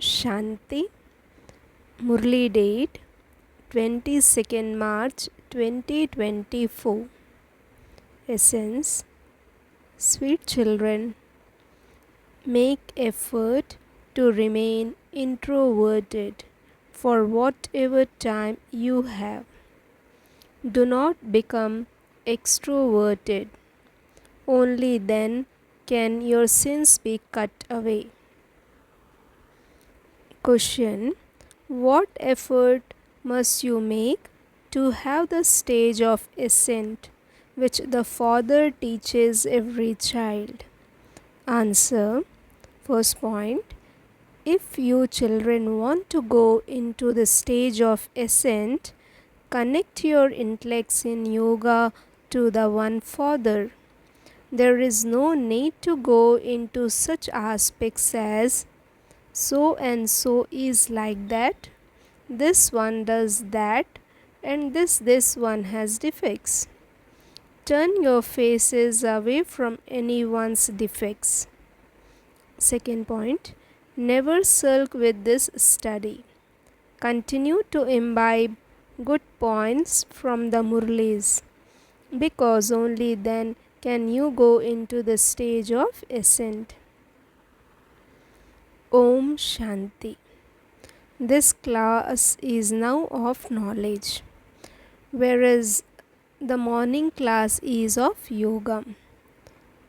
Shanti. Murli date 22nd March 2024. Essence. Sweet children, make effort to remain introverted for whatever time you have. Do not become extroverted. Only then can your sins be cut away. Question. What effort must you make to have the stage of ascent which the Father teaches every child? Answer. First point. If you children want to go into the stage of ascent, connect your intellects in yoga to the one Father. There is no need to go into such aspects as so and so is like that, this one does that, and this one has defects. Turn your faces away from anyone's defects. Second point, never sulk with this study. Continue to imbibe good points from the Murlis, because only then can you go into the stage of ascent. Om Shanti. This class is now of knowledge, whereas the morning class is of yoga.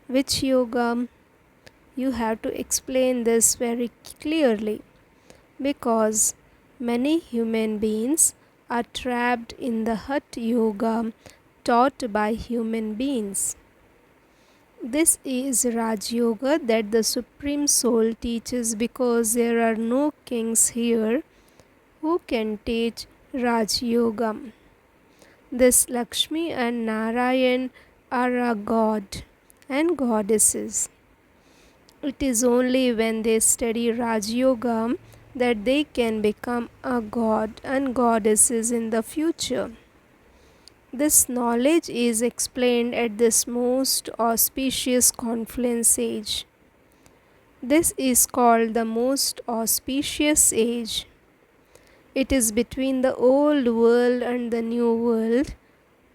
Which yoga? You have to explain this very clearly, because many human beings are trapped in the Hatha yoga taught by human beings. This is Raj Yoga that the Supreme Soul teaches, because there are no kings here who can teach Raj Yoga. This Lakshmi and Narayan are a god and goddesses. It is only when they study Raj Yoga that they can become a god and goddesses in the future. This knowledge is explained at this most auspicious confluence age. This is called the most auspicious age. It is between the old world and the new world,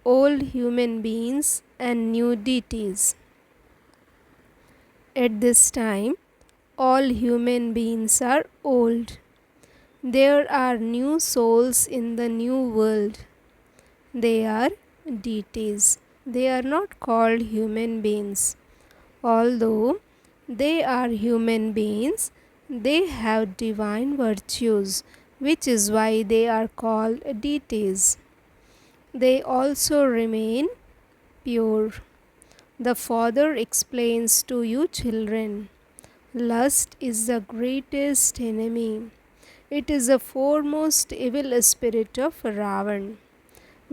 old human beings and new deities. At this time, all human beings are old. There are new souls in the new world. They are deities. They are not called human beings. Although they are human beings, they have divine virtues, which is why they are called deities. They also remain pure. The Father explains to you children, lust is the greatest enemy. It is the foremost evil spirit of Ravan.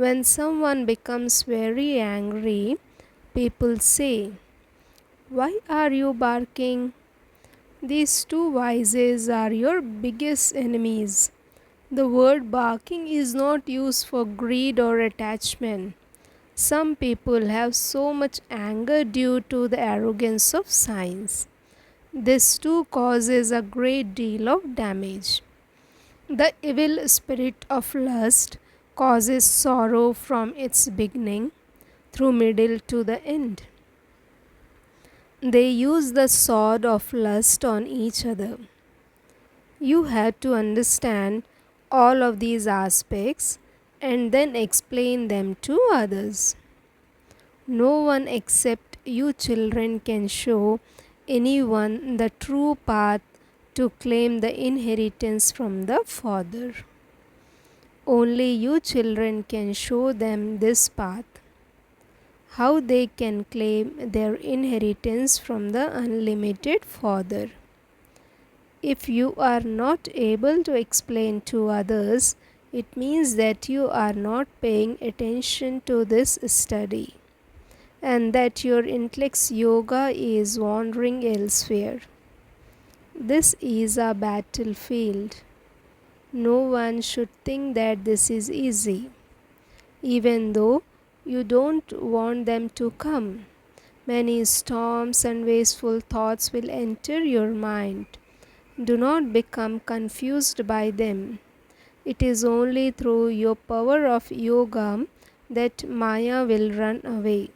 When someone becomes very angry, people say, "Why are you barking?" These two vices are your biggest enemies. The word barking is not used for greed or attachment. Some people have so much anger due to the arrogance of science. This too causes a great deal of damage. The evil spirit of lust causes sorrow from its beginning through middle to the end. They use the sword of lust on each other. You have to understand all of these aspects and then explain them to others. No one except you children can show anyone the true path to claim the inheritance from the Father. Only you children can show them this path, how they can claim their inheritance from the unlimited Father. If you are not able to explain to others, it means that you are not paying attention to this study, and that your intellect's yoga is wandering elsewhere. This is a battlefield. No one should think that this is easy. Even though you don't want them to come, many storms and wasteful thoughts will enter your mind, Do not become confused by them. It is only through your power of yoga that Maya will run away.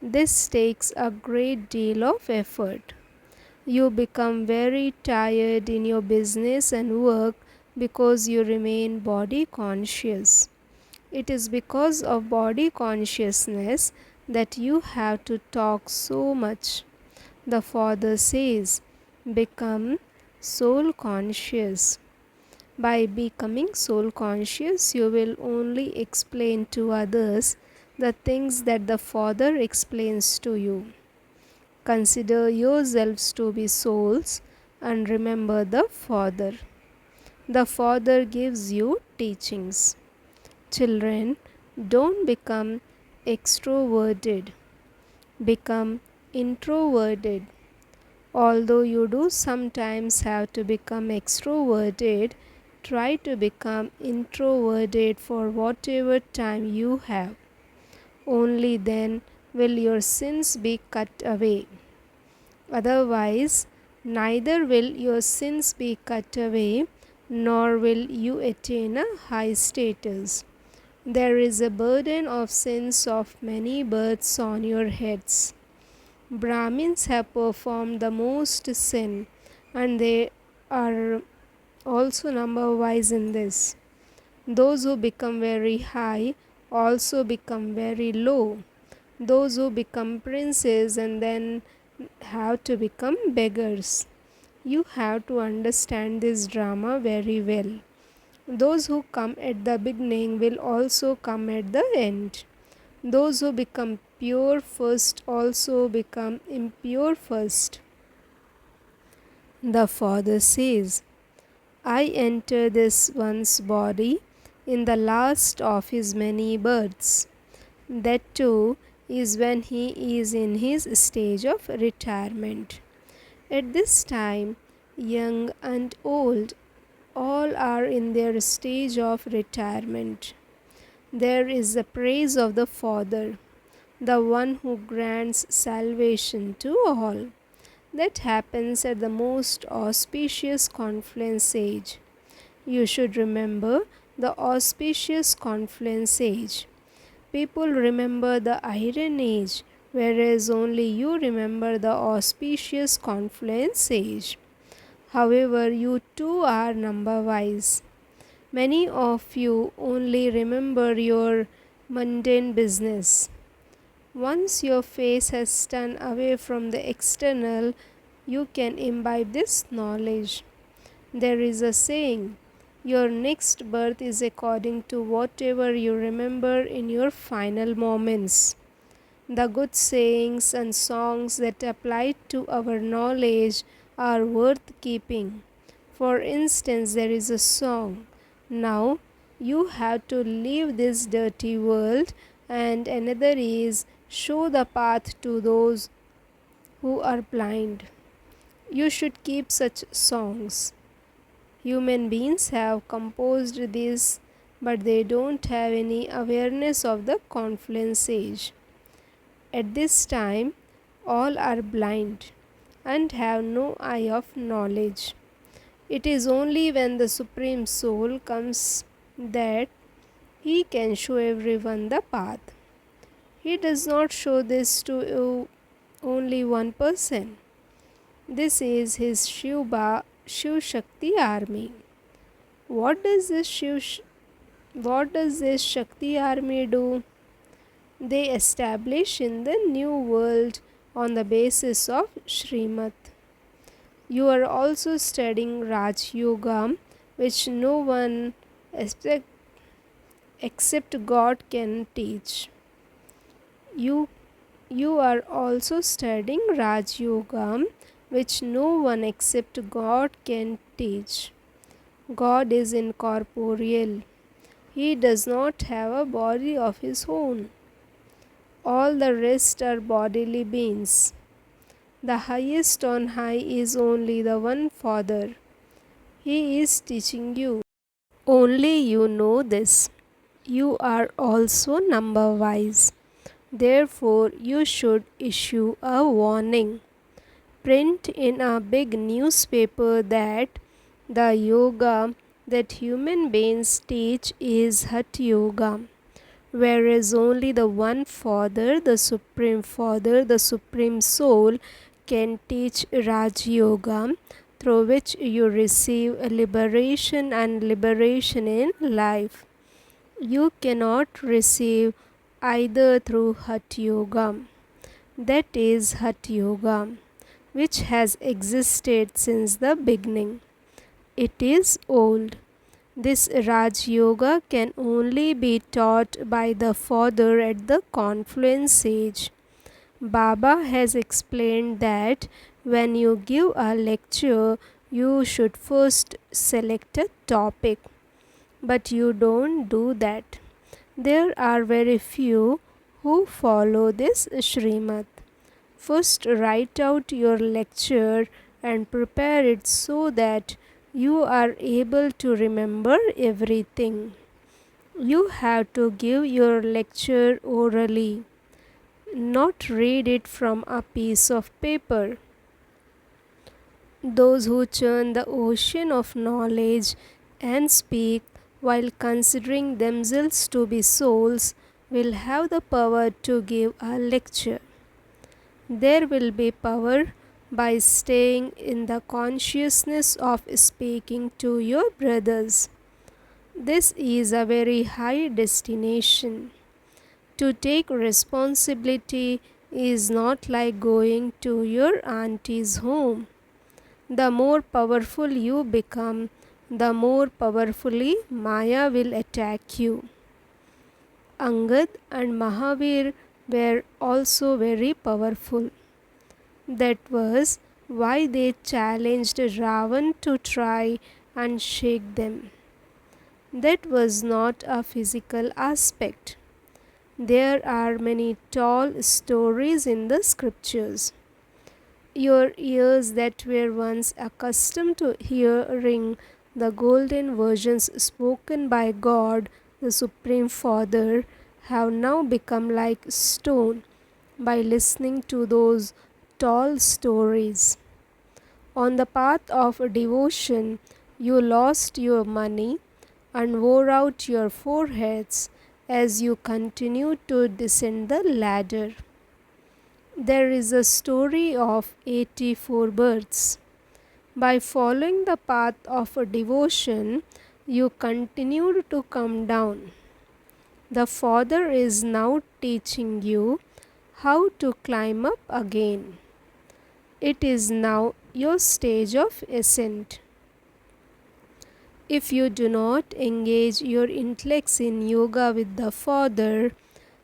This takes a great deal of effort. You become very tired in your business and work because you remain body conscious. It is because of body consciousness that you have to talk so much. The Father says, become soul conscious. By becoming soul conscious, you will only explain to others the things that the Father explains to you. Consider yourselves to be souls and remember the Father. The Father gives you teachings. Children, don't become extroverted. Become introverted. Although you do sometimes have to become extroverted, try to become introverted for whatever time you have. Only then will your sins be cut away. Otherwise, neither will your sins be cut away, nor will you attain a high status. There is a burden of sins of many births on your heads. Brahmins have performed the most sin, and they are also number wise in this. Those who become very high also become very low. Those who become princes and then have to become beggars. You have to understand this drama very well. Those who come at the beginning will also come at the end. Those who become pure first also become impure first. The Father says, I enter this one's body in the last of his many births. That too is when he is in his stage of retirement. At this time, young and old, all are in their stage of retirement. There is the praise of the Father, the one who grants salvation to all. That happens at the most auspicious confluence age. You should remember the auspicious confluence age. People remember the Iron Age, whereas only you remember the auspicious confluence age. However, you too are number wise. Many of you only remember your mundane business. Once your face has turned away from the external, you can imbibe this knowledge. There is a saying, your next birth is according to whatever you remember in your final moments. The good sayings and songs that apply to our knowledge are worth keeping. For instance, there is a song, now you have to leave this dirty world, and another is, show the path to those who are blind. You should keep such songs. Human beings have composed this, but they don't have any awareness of the confluence age. At this time, all are blind and have no eye of knowledge. It is only when the Supreme Soul comes that he can show everyone the path. He does not show this to only one person. This is his Shiv Shakti army. What does this Shakti army do? They establish in the new world on the basis of Srimad. You are also studying Raj Yoga, which no one except God can teach. You are also studying Raj Yoga, which no one except God can teach. God is incorporeal. He does not have a body of his own. All the rest are bodily beings. The highest on high is only the one Father. He is teaching you. Only you know this. You are also number wise. Therefore, you should issue a warning. print in a big newspaper that the yoga that human beings teach is Hatha Yoga, whereas only the one Father, the Supreme Soul, can teach Raj Yoga, through which you receive liberation and liberation in life. You cannot receive either through Hatha Yoga, that is Hatha Yoga, which has existed since the beginning. It is old. This Raj Yoga can only be taught by the Father at the confluence age. Baba has explained that when you give a lecture, you should first select a topic. But you don't do that. There are very few who follow this Shrimad. First, write out your lecture and prepare it so that you are able to remember everything. You have to give your lecture orally, not read it from a piece of paper. Those who churn the ocean of knowledge and speak while considering themselves to be souls will have the power to give a lecture. There will be power by staying in the consciousness of speaking to your brothers. This is a very high destination. To take responsibility is not like going to your auntie's home. The more powerful you become, the more powerfully Maya will attack you. Angad and Mahavir were also very powerful. That was why they challenged Ravan to try and shake them. That was not a physical aspect. There are many tall stories in the scriptures. Your ears that were once accustomed to hearing the golden versions spoken by God, the Supreme Father, have now become like stone by listening to those tall stories. On the path of devotion, you lost your money and wore out your foreheads as you continued to descend the ladder. There is a story of 84 births. By following the path of devotion, you continue to come down. The Father is now teaching you how to climb up again. It is now your stage of ascent. If you do not engage your intellects in yoga with the Father,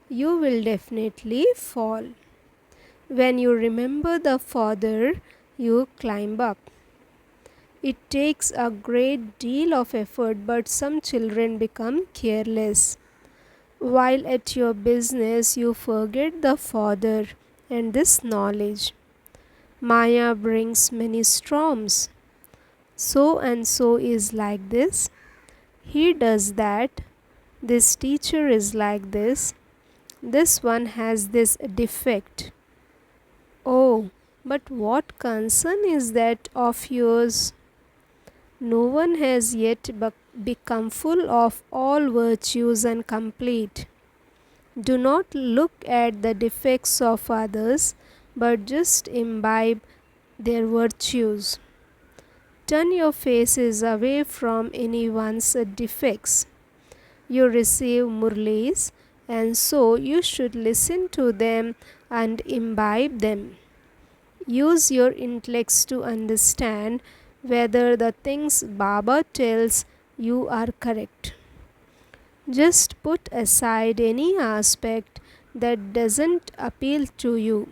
you will definitely fall. When you remember the Father, you climb up. It takes a great deal of effort, but some children become careless. While at your business, you forget the Father and this knowledge. Maya brings many storms. So and so is like this. He does that. This teacher is like this. This one has this defect. Oh, but what concern is that of yours? No one has yet become full of all virtues and complete. Do not look at the defects of others, but just imbibe their virtues. Turn your faces away from anyone's defects. You receive Murlis, and so you should listen to them and imbibe them. Use your intellects to understand whether the things Baba tells you are correct. Just put aside any aspect that doesn't appeal to you.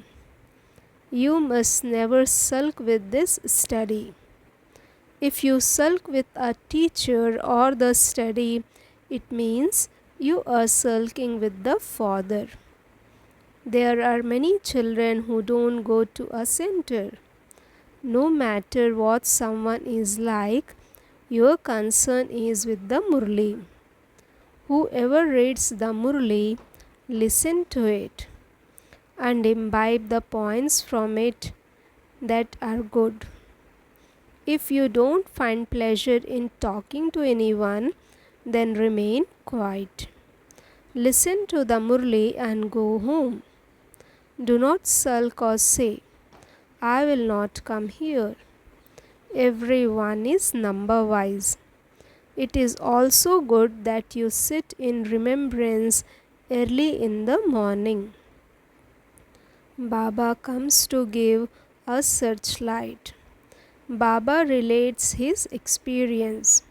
You must never sulk with this study. If you sulk with a teacher or the study, it means you are sulking with the Father. There are many children who don't go to a center. No matter what someone is like, your concern is with the Murli. Whoever reads the Murli, listen to it and imbibe the points from it. that are good. If you don't find pleasure in talking to anyone, then remain quiet. Listen to the Murli and go home. Do not sulk or say, I will not come here. Everyone is number wise. It is also good that you sit in remembrance early in the morning. Baba comes to give a searchlight. Baba relates his experience.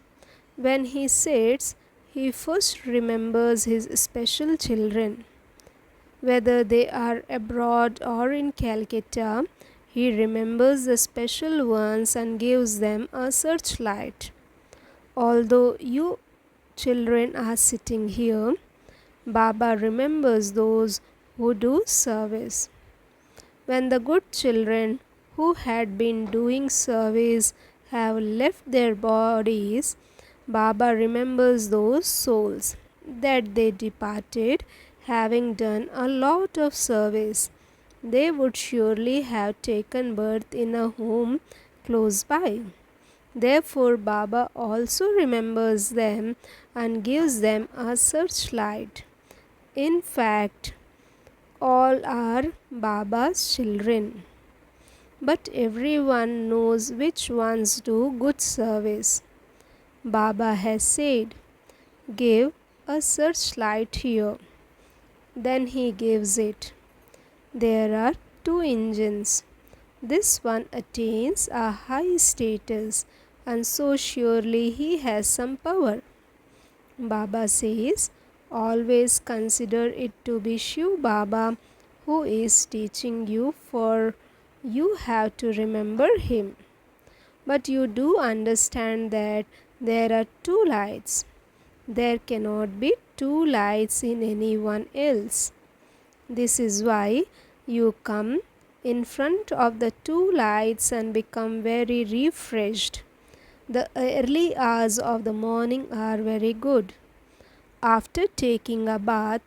When he sits, he first remembers his special children. Whether they are abroad or in Calcutta, he remembers the special ones and gives them a searchlight. Although you children are sitting here, Baba remembers those who do service. When the good children who had been doing service have left their bodies, Baba remembers those souls that they departed having done a lot of service. They would surely have taken birth in a home close by. Therefore, Baba also remembers them and gives them a searchlight. In fact, all are Baba's children. But everyone knows which ones do good service. Baba has said, give a searchlight here. Then he gives it. There are two engines. This one attains a high status, and so surely he has some power. Baba says, always consider it to be Shiv Baba who is teaching you, for you have to remember him. But you do understand that there are two lights. There cannot be two lights in anyone else. This is why you come in front of the two lights and become very refreshed. The early hours of the morning are very good. After taking a bath,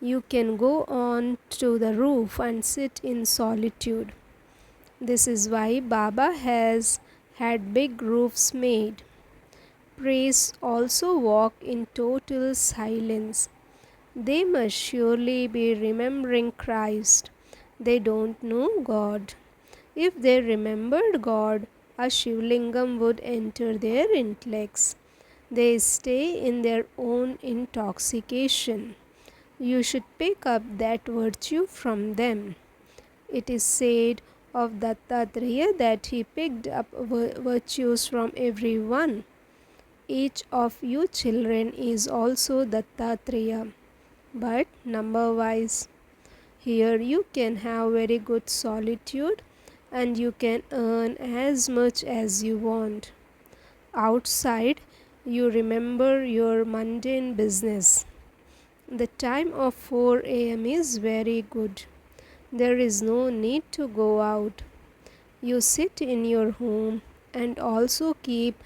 you can go on to the roof and sit in solitude. This is why Baba has had big roofs made. Priests also walk in total silence. They must surely be remembering Christ. They don't know God. If they remembered God, a Shivlingam would enter their intellects. They stay in their own intoxication. You should pick up that virtue from them. It is said of Dattatreya that he picked up virtues from everyone. Each of you children is also Dattatreya, but number wise. Here you can have very good solitude and you can earn as much as you want. Outside, you remember your mundane business. The time of 4 a.m. is very good. There is no need to go out. You sit in your home and also keep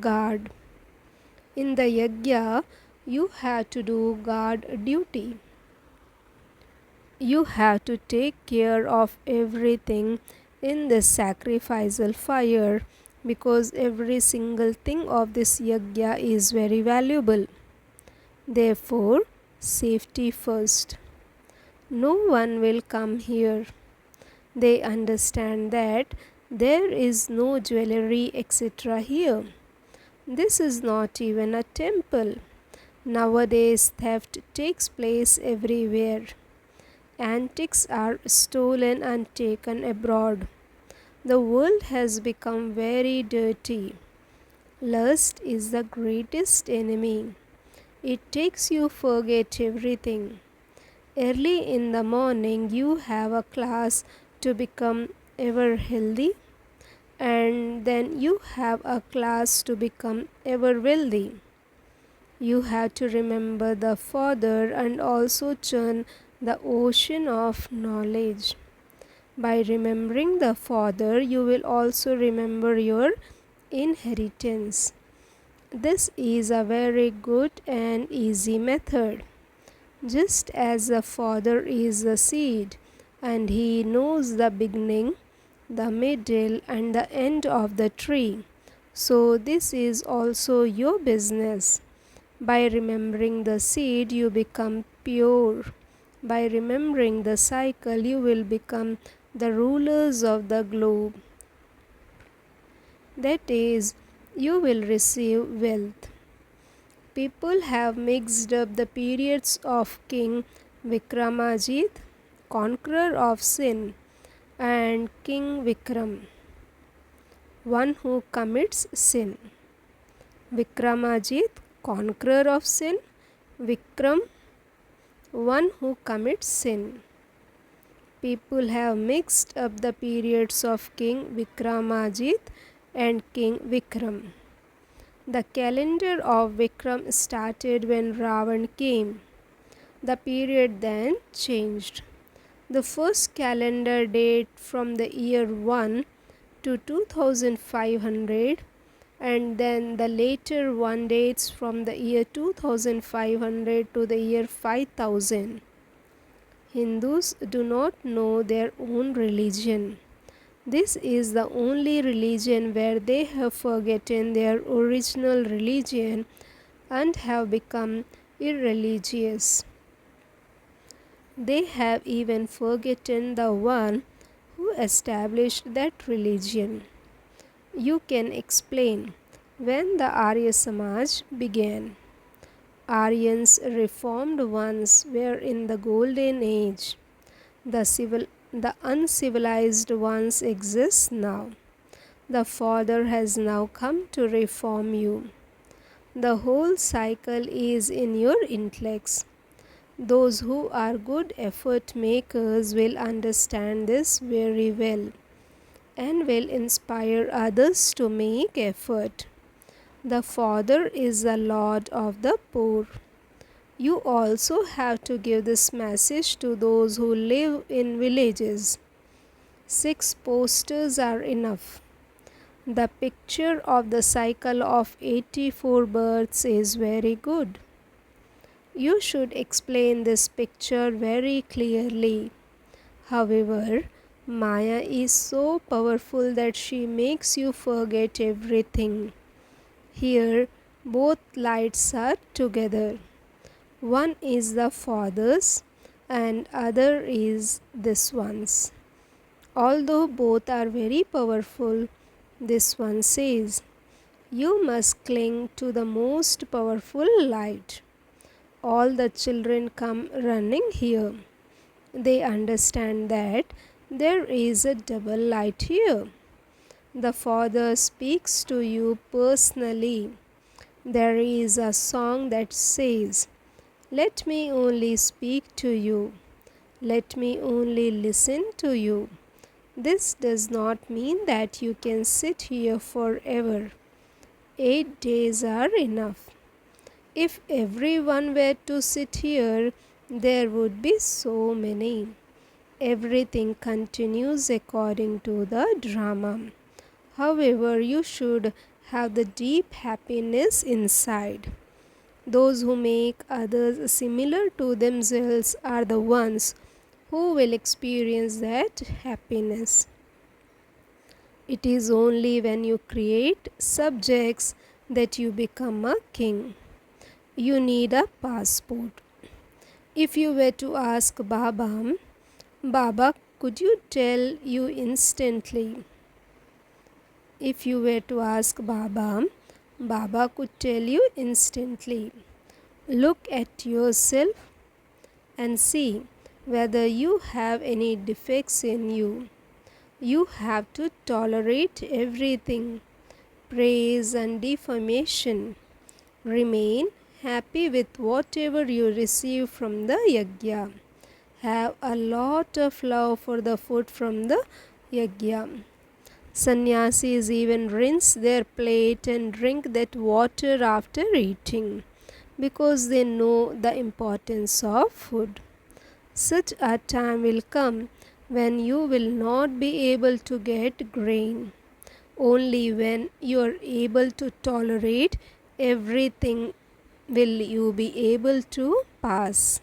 guard. In the yajna, you have to do guard duty. You have to take care of everything in this sacrificial fire, because every single thing of this yajna is very valuable. Therefore, safety first. No one will come here. They understand that there is no jewelry etc. here. This is not even a temple. Nowadays, theft takes place everywhere. Antiques are stolen and taken abroad. The world has become very dirty. Lust is the greatest enemy. It takes you forget everything. Early in the morning, you have a class to become ever healthy, and then you have a class to become ever wealthy. You have to remember the Father and also churn the ocean of knowledge. By remembering the Father, you will also remember your inheritance. This is a very good and easy method. Just as the Father is the seed and he knows the beginning, the middle, and the end of the tree. So, this is also your business. By remembering the seed, you become pure. By remembering the cycle, you will become the rulers of the globe. That is, you will receive wealth. People have mixed up the periods of King Vikramajit, conqueror of sin, and King Vikram, one who commits sin. Vikramajit, conqueror of sin, Vikram, one who commits sin. People have mixed up the periods of King Vikramajit and King Vikram. The calendar of Vikram started when Ravan came. The period then changed. The first calendar date from the year 1 to 2500, and then the later one dates from the year 2500 to the year 5000. Hindus do not know their own religion. This is the only religion where they have forgotten their original religion and have become irreligious. They have even forgotten the one who established that religion. You can explain when the Arya Samaj began. Aryans, reformed ones, were in the golden age. The uncivilized ones exist now. The Father has now come to reform you. The whole cycle is in your intellects. Those who are good effort makers will understand this very well and will inspire others to make effort. The Father is the Lord of the poor. You also have to give this message to those who live in villages. 6 posters are enough. The picture of the cycle of 84 births is very good. You should explain this picture very clearly. However, Maya is so powerful that she makes you forget everything. Here, both lights are together. One is the Father's and other is this one's. Although both are very powerful, this one says, you must cling to the most powerful light. All the children come running here. They understand that there is a double light here. The Father speaks to you personally. There is a song that says, let me only speak to you. Let me only listen to you. This does not mean that you can sit here forever. 8 days are enough. If everyone were to sit here, there would be so many. Everything continues according to the drama. However, you should have the deep happiness inside. Those who make others similar to themselves are the ones who will experience that happiness. It is only when you create subjects that you become a king. You need a passport. If you were to ask Baba, Baba, could you tell you instantly? If you were to ask Baba, Baba could tell you instantly. Look at yourself and see whether you have any defects in you. You have to tolerate everything, praise and defamation. Remain happy with whatever you receive from the yajna. Have a lot of love for the food from the yajna. Sannyasis even rinse their plate and drink that water after eating because they know the importance of food. Such a time will come when you will not be able to get grain. Only when you are able to tolerate everything will you be able to pass.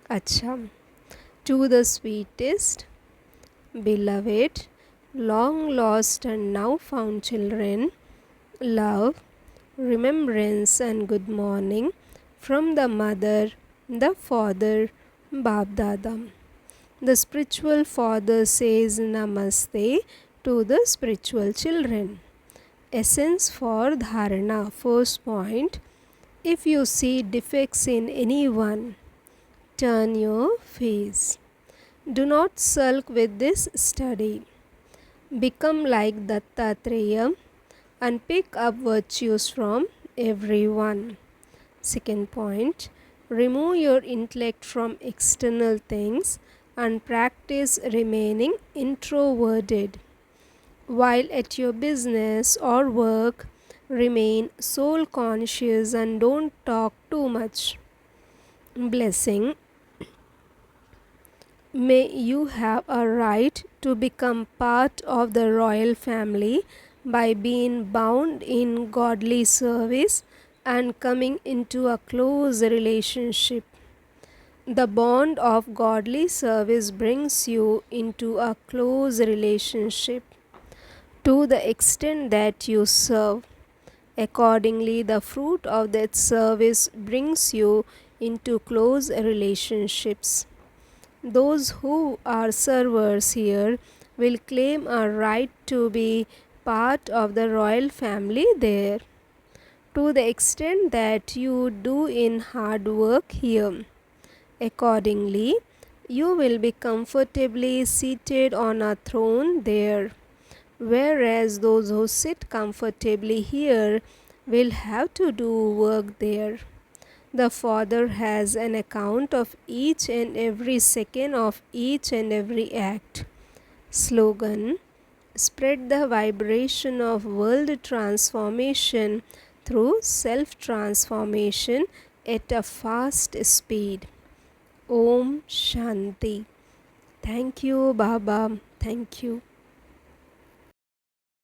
Acha. To the sweetest, beloved, long lost and now found children, love, remembrance, and good morning from the mother, the father, Bab Dada. The spiritual father says Namaste to the spiritual children. Essence for Dharana. First point. If you see defects in anyone, turn your face. Do not sulk with this study. Become like Dattatreya and pick up virtues from everyone. Second point. Remove your intellect from external things and practice remaining introverted. While at your business or work, remain soul conscious and don't talk too much. Blessing. May you have a right to become part of the royal family by being bound in godly service and coming into a close relationship. The bond of godly service brings you into a close relationship. To the extent that you serve, accordingly, the fruit of that service brings you into close relationships. Those who are servers here will claim a right to be part of the royal family there. To the extent that you do in hard work here, accordingly, you will be comfortably seated on a throne there. Whereas those who sit comfortably here will have to do work there. The Father has an account of each and every second of each and every act. Slogan: spread the vibration of world transformation through self-transformation at a fast speed. Om Shanti. Thank you, Baba. Thank you.